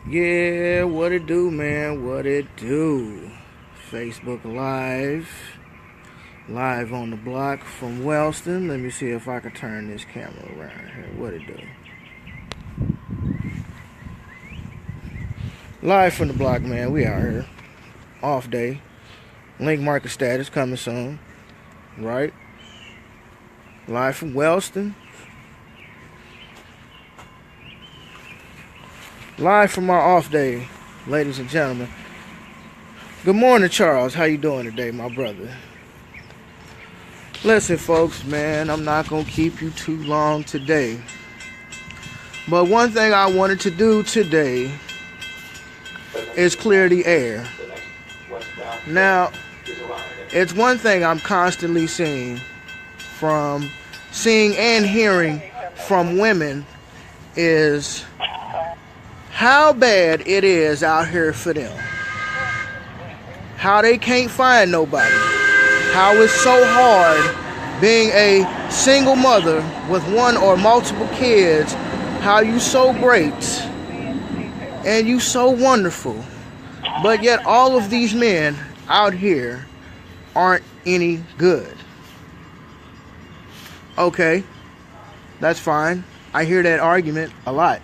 Yeah, what it do, man? What it do? Facebook live on the block from Wellston. Let me see if I can turn this camera around here. What it do? Live from the block, man. We out here. Off day. Link market status coming soon. Right? Live from Wellston. Live from our off day, ladies and gentlemen. Good morning, Charles. How you doing today, my brother? Listen, folks, man, I'm not going to keep you too long today. But one thing I wanted to do today is clear the air. Now, it's one thing I'm constantly seeing and hearing from women is how bad it is out here for them. How they can't find nobody. How it's so hard being a single mother with one or multiple kids. How you so great and you so wonderful. But yet all of these men out here aren't any good. Okay, that's fine. I hear that argument a lot.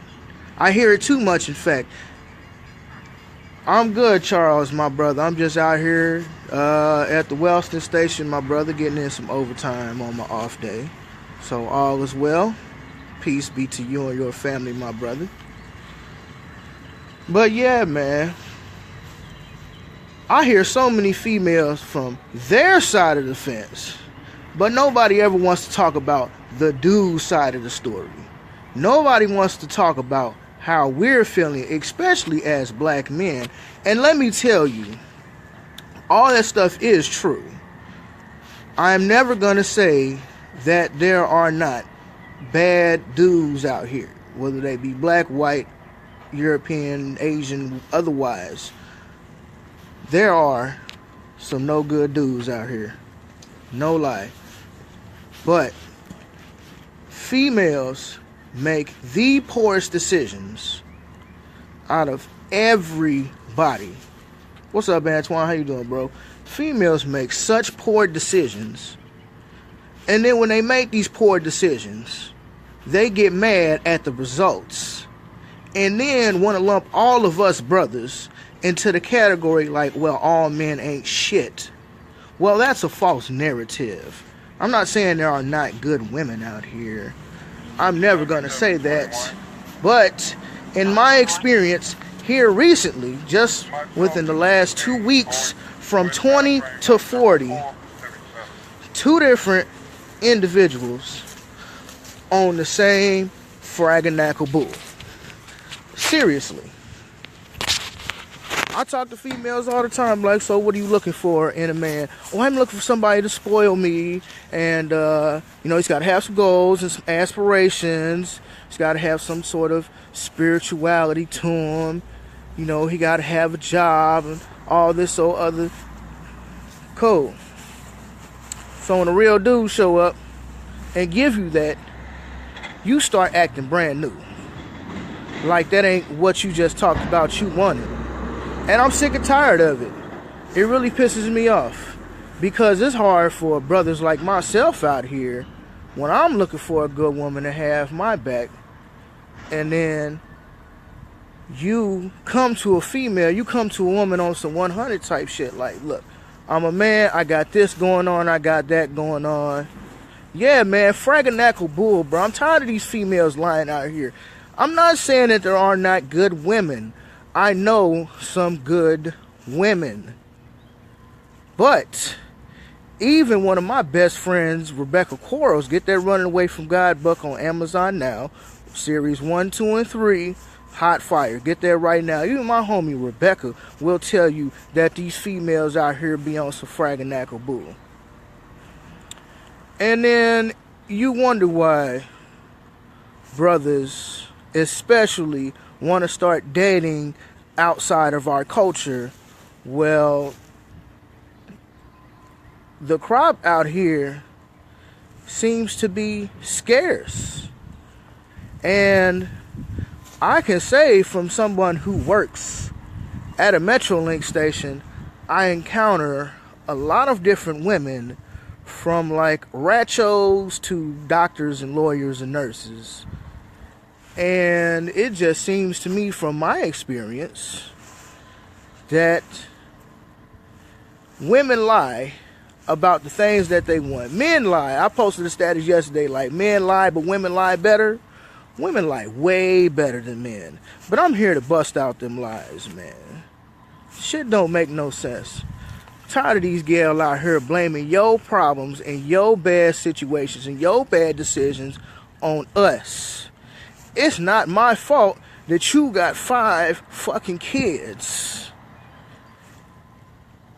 I hear it too much, in fact. I'm good, Charles, my brother. I'm just out here at the Wellston station, my brother, getting in some overtime on my off day. So all is well. Peace be to you and your family, my brother. But yeah, man. I hear so many females from their side of the fence. But nobody ever wants to talk about the dude side of the story. Nobody wants to talk about how we're feeling, especially as black men. And let me tell you, all that stuff is true. I'm never going to say that there are not bad dudes out here, whether they be black, white, European, Asian, otherwise. There are some no good dudes out here. No lie. But females make the poorest decisions out of everybody. What's up, Antoine? How you doing, bro? Females make such poor decisions, and then when they make these poor decisions, they get mad at the results, and then want to lump all of us brothers into the category like, well, all men ain't shit. Well, that's a false narrative. I'm not saying there are not good women out here. I'm never going to say that. But in my experience here recently, just within the last 2 weeks, from 20 to 40, two different individuals on the same fraganackle bull. Seriously. I talk to females all the time, like, so what are you looking for in a man? Oh, I'm looking for somebody to spoil me, and, he's got to have some goals and some aspirations. He's got to have some sort of spirituality to him. You know, he got to have a job and all this or other. Cool. So when a real dude show up and give you that, you start acting brand new. Like that ain't what you just talked about you wanted. And I'm sick and tired of it. It really pisses me off. Because it's hard for brothers like myself out here when I'm looking for a good woman to have my back. And then you come to a female, you come to a woman on some 100 type shit. Like, look, I'm a man, I got this going on, I got that going on. Yeah, man, fraganackle bull, bro. I'm tired of these females lying out here. I'm not saying that there are not good women. I know some good women. But even one of my best friends, Rebecca Quarles, get that Running Away from God book on Amazon now. Series 1, 2, and 3. Hot fire. Get that right now. Even my homie Rebecca will tell you that these females out here be on some fraganackle bull. And then you wonder why brothers especially want to start dating outside of our culture. Well, the crop out here seems to be scarce. And I can say from someone who works at a Metrolink station, I encounter a lot of different women, from like rachos to doctors and lawyers and nurses. And it just seems to me from my experience that women lie about the things that they want. Men lie. I posted a status yesterday like, men lie but women lie better. Women lie way better than men. But I'm here to bust out them lies, man. Shit don't make no sense. I'm tired of these gals out here blaming your problems and your bad situations and your bad decisions on us. It's not my fault that you got 5 fucking kids.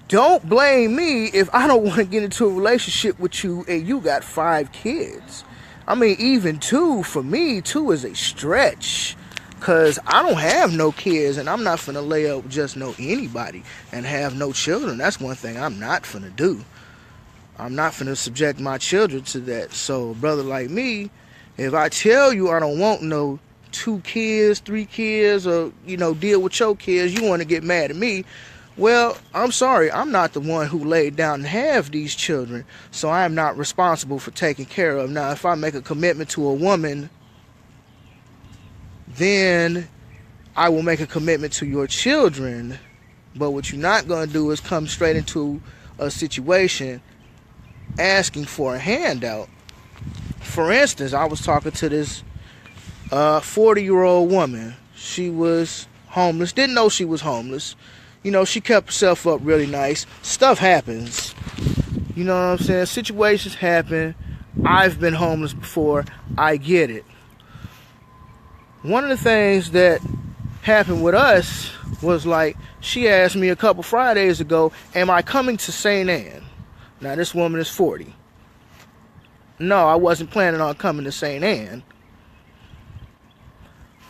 Don't blame me if I don't want to get into a relationship with you and you got 5 kids. I mean, even 2, for me, 2 is a stretch. Because I don't have no kids, and I'm not finna lay up with just no anybody and have no children. That's one thing I'm not finna do. I'm not finna subject my children to that. So, a brother like me, if I tell you I don't want no 2 kids, 3 kids, or, deal with your kids, you want to get mad at me. Well, I'm sorry. I'm not the one who laid down and have these children, so I am not responsible for taking care of. Now, if I make a commitment to a woman, then I will make a commitment to your children. But what you're not going to do is come straight into a situation asking for a handout. For instance, I was talking to this 40-year-old woman. She was homeless. Didn't know she was homeless. She kept herself up really nice. Stuff happens. You know what I'm saying? Situations happen. I've been homeless before. I get it. One of the things that happened with us was like, she asked me a couple Fridays ago, am I coming to St. Anne? Now, this woman is 40. No, I wasn't planning on coming to St. Anne.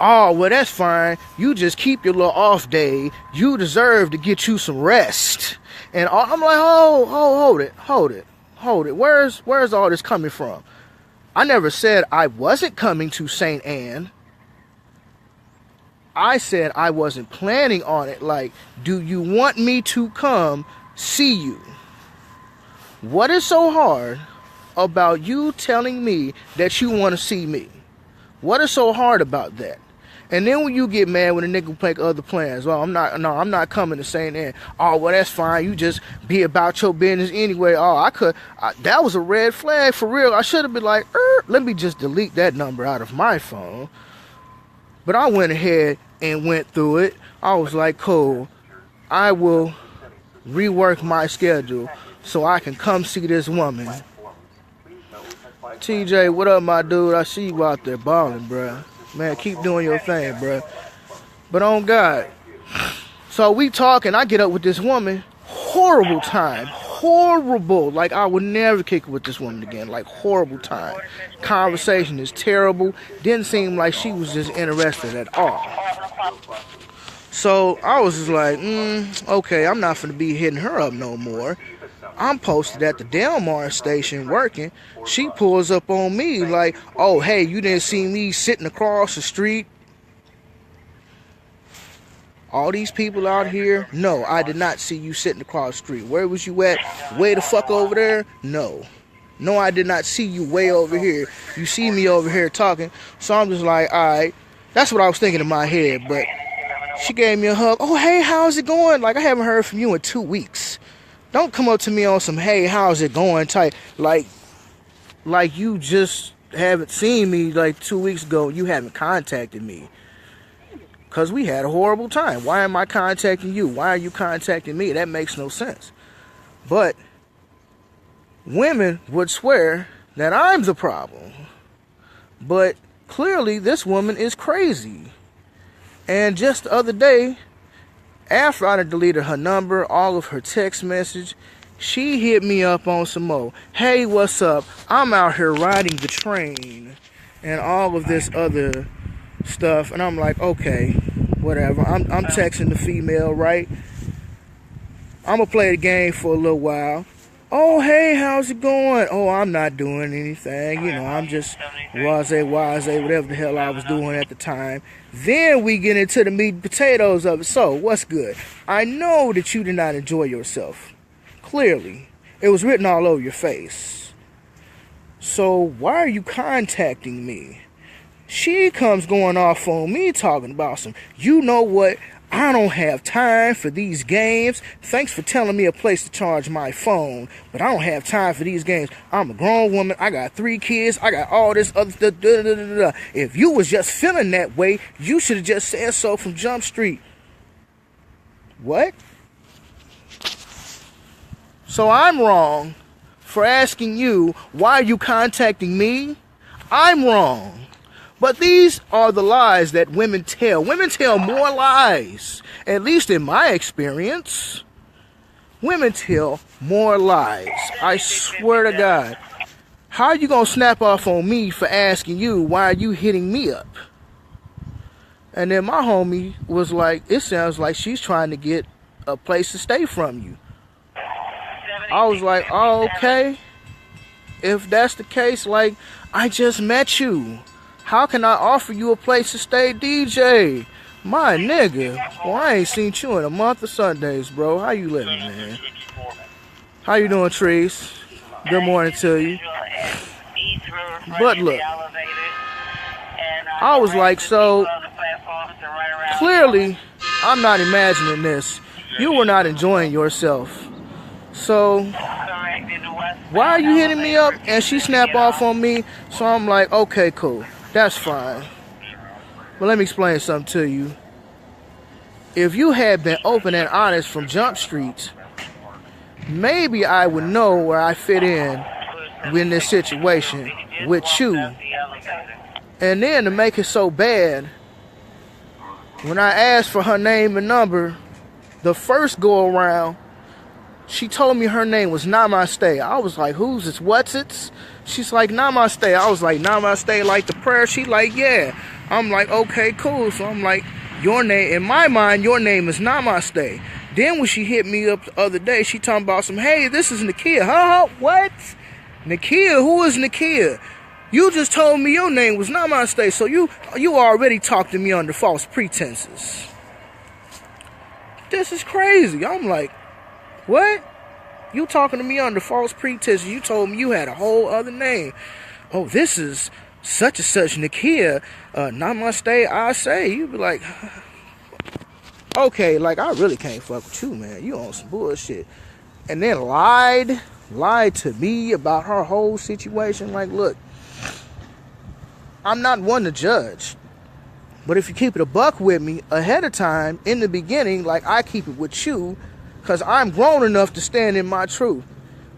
Oh, well, that's fine. You just keep your little off day. You deserve to get you some rest. And I'm like, hold it. Where's all this coming from? I never said I wasn't coming to St. Anne. I said I wasn't planning on it. Like, do you want me to come see you? What is so hard about you telling me that you want to see me? What is so hard about that? And then when you get mad when a nigga make other plans, well, I'm not coming to St. Anne. Oh, well, that's fine. You just be about your business anyway. Oh, that was a red flag for real. I should have been like, let me just delete that number out of my phone. But I went ahead and went through it. I was like, cool. I will rework my schedule so I can come see this woman. TJ, what up, my dude? I see you out there balling, bruh. Man, keep doing your thing, bruh. But on God. So we talking. I get up with this woman. Horrible time. Horrible. Like, I would never kick it with this woman again. Like, horrible time. Conversation is terrible. Didn't seem like she was just interested at all. So I was just like, okay, I'm not finna be hitting her up no more. I'm posted at the Delmar station working. She pulls up on me like, oh, hey, you didn't see me sitting across the street? All these people out here? No, I did not see you sitting across the street. Where was you at? Way the fuck over there? No. No, I did not see you way over here. You see me over here talking. So I'm just like, all right. That's what I was thinking in my head. But she gave me a hug. Oh, hey, how's it going? Like, I haven't heard from you in 2 weeks. Don't come up to me on some, hey, how's it going type. Like you just haven't seen me like 2 weeks ago. You haven't contacted me. Because we had a horrible time. Why am I contacting you? Why are you contacting me? That makes no sense. But women would swear that I'm the problem. But clearly this woman is crazy. And just the other day, after I deleted her number, all of her text message, she hit me up on some more. Hey, what's up? I'm out here riding the train and all of this other stuff. And I'm like, okay, whatever. I'm texting the female, right? I'm going to play the game for a little while. Oh, hey, how's it going? Oh, I'm not doing anything. I'm just wise, whatever the hell I was doing at the time. Then we get into the meat and potatoes of it. So, what's good? I know that you did not enjoy yourself. Clearly. It was written all over your face. So, why are you contacting me? She comes going off on me talking about some, you know what? I don't have time for these games. Thanks for telling me a place to charge my phone, but I don't have time for these games. I'm a grown woman. I got 3 kids. I got all this other stuff. If you was just feeling that way, you should have just said so from Jump Street. What? So I'm wrong for asking you, why are you contacting me? I'm wrong. But these are the lies that women tell. Women tell more lies. At least in my experience. Women tell more lies. I swear to God. How are you going to snap off on me for asking you, why are you hitting me up? And then my homie was like, it sounds like she's trying to get a place to stay from you. I was like, oh, okay. If that's the case, like, I just met you. How can I offer you a place to stay, DJ? My nigga. Well, I ain't seen you in a month of Sundays, bro. How you living, man? How you doing, Trees? Good morning to you. But look, I was like, so, clearly, I'm not imagining this. You were not enjoying yourself. So, why are you hitting me up? And she snapped off on me. So I'm like, okay, cool. That's fine. But let me explain something to you. If you had been open and honest from Jump Street, maybe I would know where I fit in this situation with you. And then to make it so bad, when I asked for her name and number, the first go around, she told me her name was Namaste. I was like, who's this? What's it? She's like, Namaste. I was like, Namaste, like the prayer? She like, yeah. I'm like, okay, cool. So I'm like, your name, in my mind, your name is Namaste. Then when she hit me up the other day, she talking about some, hey, this is Nakia. Huh? What? Nakia? Who is Nakia? You just told me your name was Namaste. So you already talked to me under false pretenses. This is crazy. I'm like, what? You talking to me under false pretenses. You told me you had a whole other name. Oh, this is such and such Nakia. Namaste, I say. You be like, okay, like I really can't fuck with you, man. You on some bullshit. And then lied to me about her whole situation. Like, look, I'm not one to judge. But if you keep it a buck with me ahead of time, in the beginning, like I keep it with you, because I'm grown enough to stand in my truth.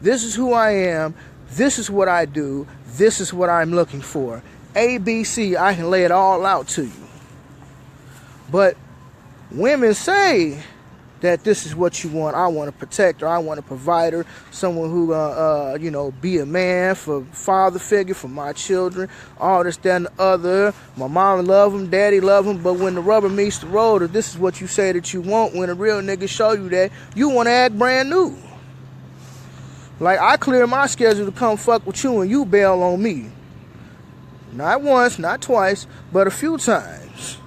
This is who I am. This is what I do. This is what I'm looking for. A, B, C, I can lay it all out to you. But women say that this is what you want. I want a protector. I want a provider. Someone who, be a man, for father figure for my children. All this, that, and the other. My mom love him. Daddy love him. But when the rubber meets the road, if this is what you say that you want, when a real nigga show you that, you want to act brand new. Like, I clear my schedule to come fuck with you and you bail on me. Not once, not twice, but a few times.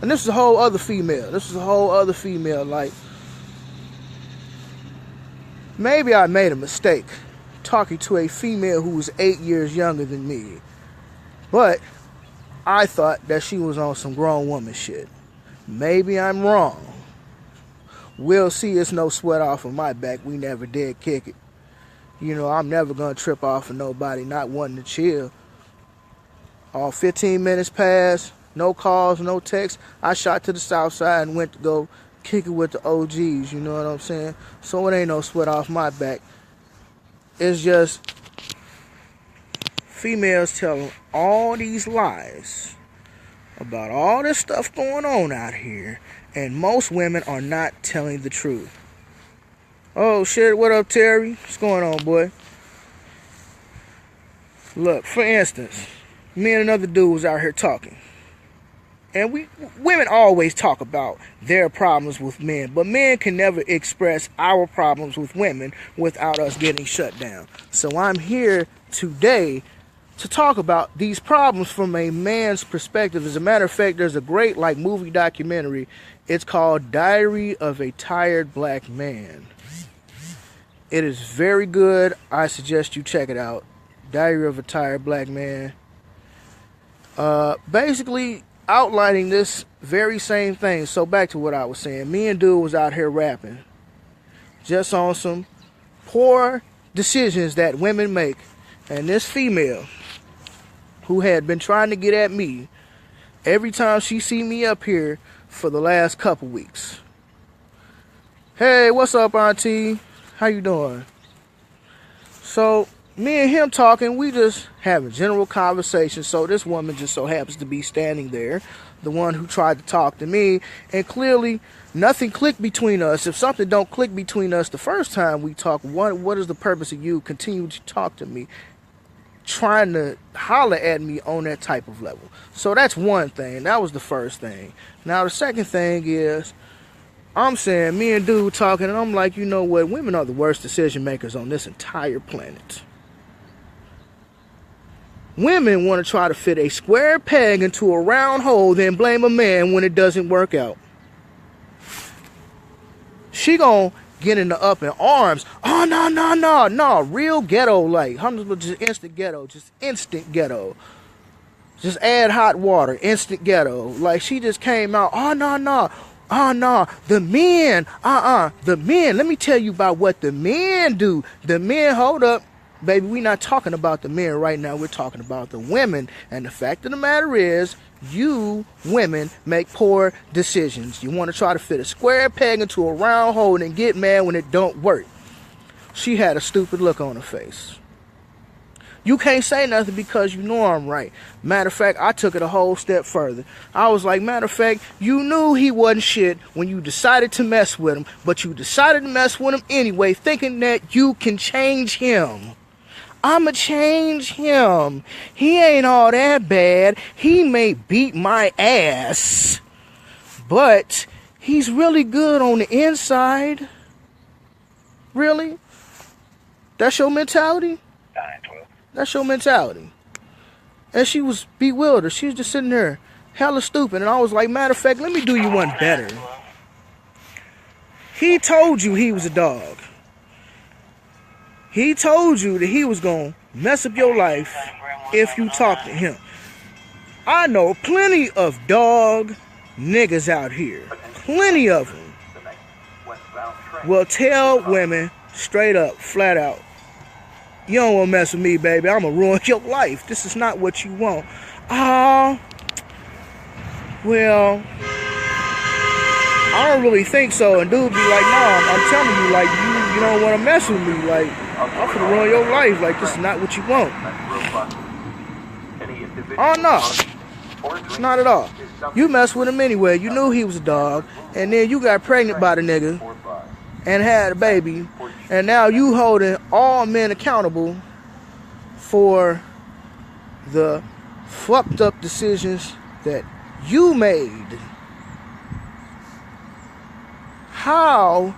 And this is a whole other female. Like, maybe I made a mistake talking to a female who was 8 years younger than me. But I thought that she was on some grown woman shit. Maybe I'm wrong. We'll see. It's no sweat off of my back. We never did kick it. I'm never going to trip off of nobody not wanting to chill. All 15 minutes passed. No calls, no texts. I shot to the south side and went to go kick it with the OGs, you know what I'm saying? So it ain't no sweat off my back. It's just females telling all these lies about all this stuff going on out here, and most women are not telling the truth. Oh shit, what up, Terry? What's going on, boy? Look, for instance, me and another dude was out here talking. And women always talk about their problems with men, but men can never express our problems with women without us getting shut down. So I'm here today to talk about these problems from a man's perspective. As a matter of fact, there's a great movie documentary. It's called Diary of a Tired Black Man. It is very good. I suggest you check it out. Diary of a Tired Black Man. Basically outlining this very same thing. So back to what I was saying. Me and dude was out here rapping. Just on some poor decisions that women make. And this female, who had been trying to get at me every time she see me up here for the last couple weeks. Hey, what's up, auntie? How you doing? So me and him talking, we just having general conversation. So this woman just so happens to be standing there, the one who tried to talk to me, and clearly nothing clicked between us. If something don't click between us the first time we talk, what is the purpose of you continue to talk to me, trying to holler at me on that type of level? So that's one thing. That was the first thing. Now the second thing is, I'm saying, me and dude talking, and I'm like, you know what, women are the worst decision makers on this entire planet. Women want to try to fit a square peg into a round hole, then blame a man when it doesn't work out. She gonna get in the up in arms. Oh, no, real ghetto, like, just instant ghetto, just add hot water, instant ghetto. Like, she just came out, oh, no, the men, let me tell you about what the men do. The men, hold up. Baby, we're not talking about the men right now. We're talking about the women. And the fact of the matter is, you women make poor decisions. You want to try to fit a square peg into a round hole and get mad when it don't work. She had a stupid look on her face. You can't say nothing because you know I'm right. Matter of fact, I took it a whole step further. I was like, matter of fact, you knew he wasn't shit when you decided to mess with him, but you decided to mess with him anyway, thinking that you can change him. I'ma change him. He ain't all that bad. He may beat my ass, but he's really good on the inside. Really? That's your mentality? That's your mentality. And she was bewildered. She was just sitting there, hella stupid. And I was like, matter of fact, let me do you one better. He told you he was a dog. He told you that he was going to mess up your life if you talk to him. I know plenty of dog niggas out here. Plenty of them. Will tell women straight up, flat out, you don't want to mess with me, baby. I'm going to ruin your life. This is not what you want. Well, I don't really think so. And dude be like, no, I'm telling you, like, you don't want to mess with me. Like, I'm going to ruin your life. Like, this is not what you want. Oh, no. Not at all. You messed with him anyway. You knew he was a dog. And then you got pregnant by the nigga and had a baby. And now you holding all men accountable for the fucked up decisions that you made. How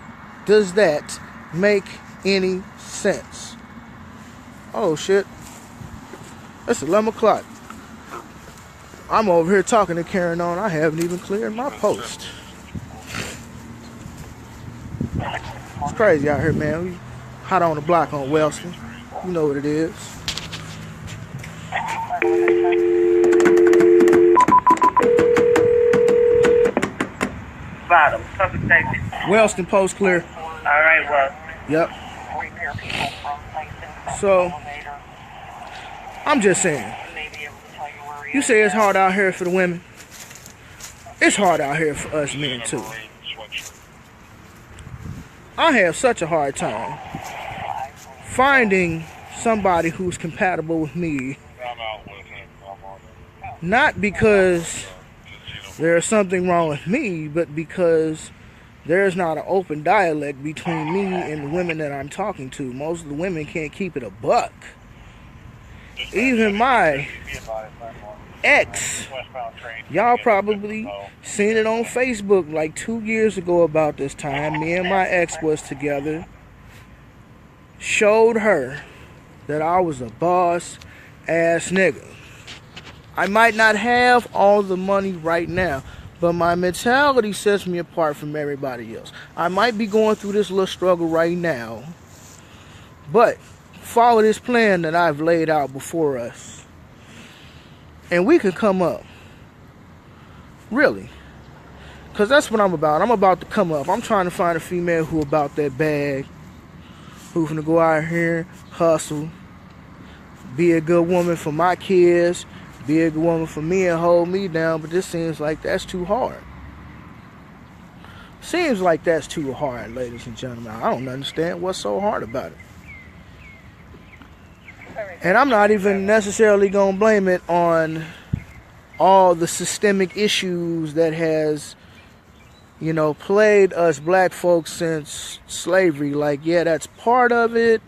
does that make any sense? Oh shit. It's 11 o'clock. I'm over here talking to Karen on. I haven't even cleared my post. It's crazy out here, man. We hot on the block on Wellston. You know what it is. Bottom. Wellston post clear. All right, well. Yep. So, I'm just saying. You say it's hard out here for the women. It's hard out here for us men too. I have such a hard time finding somebody who's compatible with me. Not because there's something wrong with me, but because there's not an open dialect between me and the women that I'm talking to. Most of the women can't keep it a buck. Even my ex, y'all probably seen it on Facebook like 2 years ago about this time. Me and my ex was together. Showed her that I was a boss ass nigga. I might not have all the money right now, but my mentality sets me apart from everybody else. I might be going through this little struggle right now, but follow this plan that I've laid out before us, and we can come up. Really. Because that's what I'm about. I'm about to come up. I'm trying to find a female who about that bag, who's gonna go out here, hustle, be a good woman for my kids, be a good woman for me and hold me down. But this seems like that's too hard. Seems like that's too hard, ladies and gentlemen. I don't understand what's so hard about it. And I'm not even necessarily gonna blame it on all the systemic issues that has, plagued us black folks since slavery. Like, yeah, that's part of it.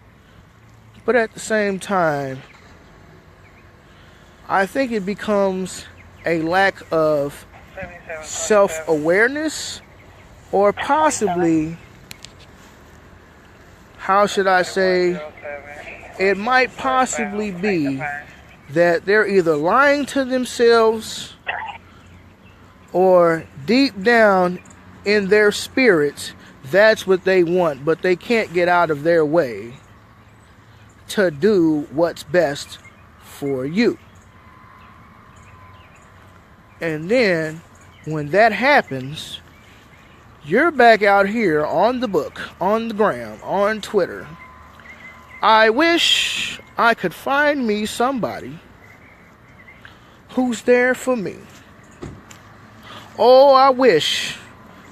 But at the same time, I think it becomes a lack of self-awareness, or possibly, how should I say, it might possibly be that they're either lying to themselves or deep down in their spirits, that's what they want, but they can't get out of their way to do what's best for you. And then when that happens, you're back out here on the book, on the gram, on Twitter. I wish I could find me somebody who's there for me. Oh, I wish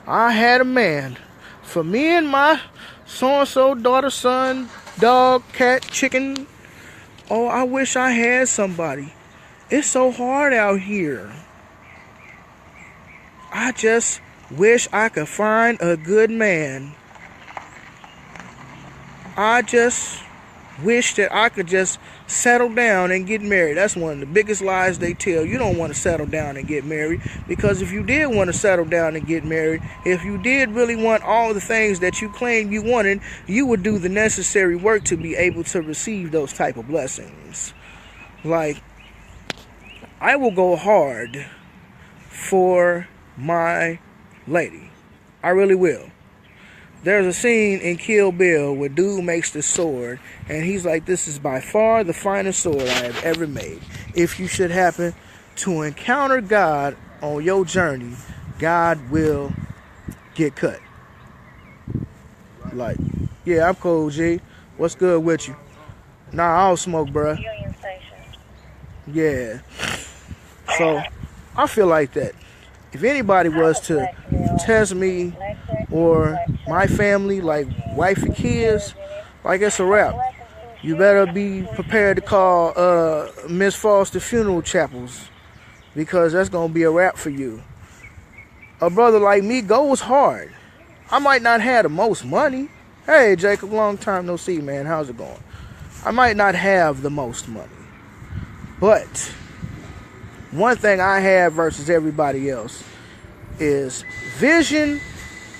I had a man for me and my so-and-so daughter, son, dog, cat, chicken. Oh, I wish I had somebody. It's so hard out here. I just wish I could find a good man. I just wish that I could just settle down and get married. That's one of the biggest lies they tell. You don't want to settle down and get married, because if you did want to settle down and get married, if you did really want all the things that you claimed you wanted, you would do the necessary work to be able to receive those type of blessings. Like, I will go hard for my lady. I really will. There's a scene in Kill Bill where dude makes the sword, and he's like, this is by far the finest sword I have ever made. If you should happen to encounter God on your journey, God will get cut. Like, yeah, I'm cool, G. What's good with you? Nah, I don't smoke, bruh. Yeah. So, I feel like that. If anybody was to test me or my family, like wife and kids, like, it's a wrap. You better be prepared to call Miss Foster Funeral Chapels, because that's going to be a wrap for you. A brother like me goes hard. I might not have the most money. Hey, Jacob, long time no see, man. How's it going? I might not have the most money. But one thing I have versus everybody else is vision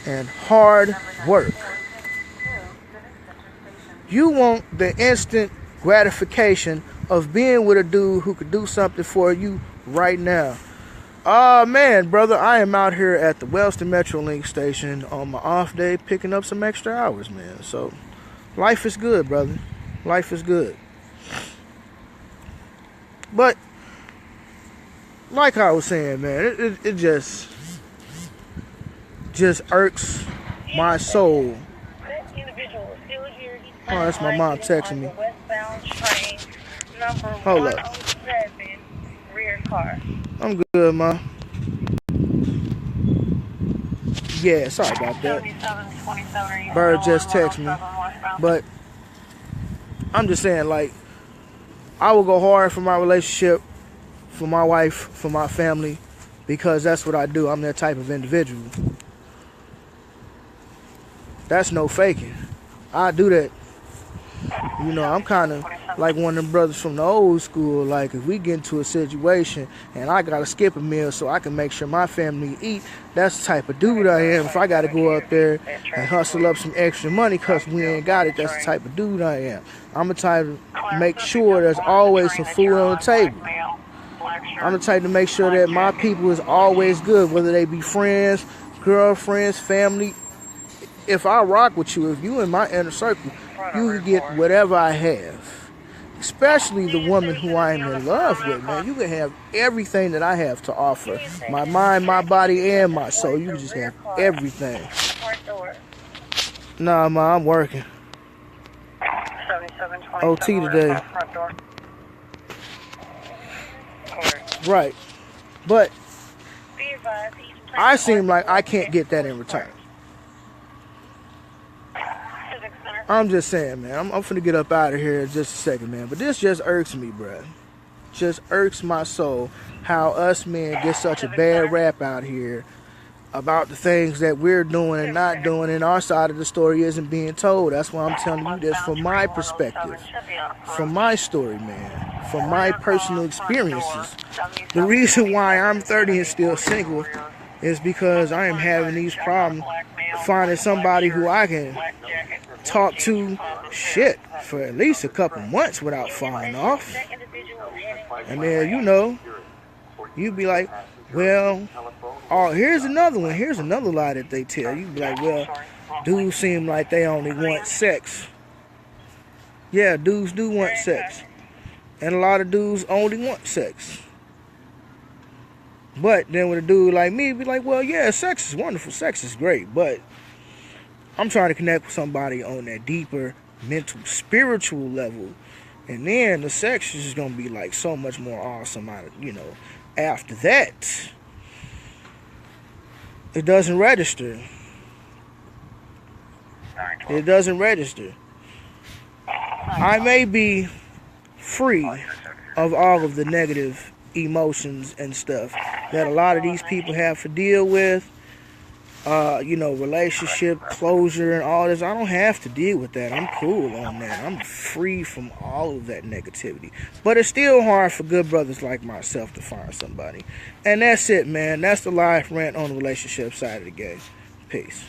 and hard work. You want the instant gratification of being with a dude who could do something for you right now. Man, brother, I am out here at the Wellston Metrolink station on my off day picking up some extra hours, man. So, life is good, brother. Life is good. But, like I was saying, man, it just irks my soul. Oh, that's my mom texting me. Hold up. I'm good, ma. Yeah, sorry about that. Bird just texted me. But I'm just saying, like, I will go hard for my relationship, for my wife, for my family, because that's what I do. I'm that type of individual. That's no faking. I do that. You know, I'm kind of like one of them brothers from the old school. Like, if we get into a situation and I gotta skip a meal so I can make sure my family eat, that's the type of dude I am. If I gotta go up there and hustle up some extra money because we ain't got it, that's the type of dude I am. I'm the type to make sure there's always some food on the table. I'm the type to make sure that my people is always good, whether they be friends, girlfriends, family. If I rock with you, if you in my inner circle, you can get whatever I have. Especially the woman who I am in love with, man. You can have everything that I have to offer. My mind, my body, and my soul. You can just have everything. Nah, ma, I'm working. OT today. Right. But I seem like I can't get that in return. I'm just saying, man. I'm finna get up out of here in just a second, man. But this just irks me, bruh. Just irks my soul how us men get such a bad rap out here about the things that we're doing and not doing, and our side of the story isn't being told. That's why I'm telling you this from my perspective, from my story, man, from my personal experiences. The reason why I'm 30 and still single is because I am having these problems finding somebody who I can talk to shit for at least a couple months without falling off. And then, you know, you'd be like, well, oh, here's another one. Here's another lie that they tell. You'd be like, well, dudes seem like they only want sex. Yeah, dudes do want sex. And a lot of dudes only want sex. But then with a dude like me, be like, well, yeah, sex is wonderful. Sex is great. But I'm trying to connect with somebody on that deeper mental, spiritual level. And then the sex is going to be like so much more awesome out of, you know, after that. It doesn't register. It doesn't register. I may be free of all of the negative emotions and stuff that a lot of these people have to deal with. You know, relationship closure and all this. I don't have to deal with that. I'm cool on that. I'm free from all of that negativity. But it's still hard for good brothers like myself to find somebody. And that's it, man. That's the live rant on the relationship side of the game. Peace.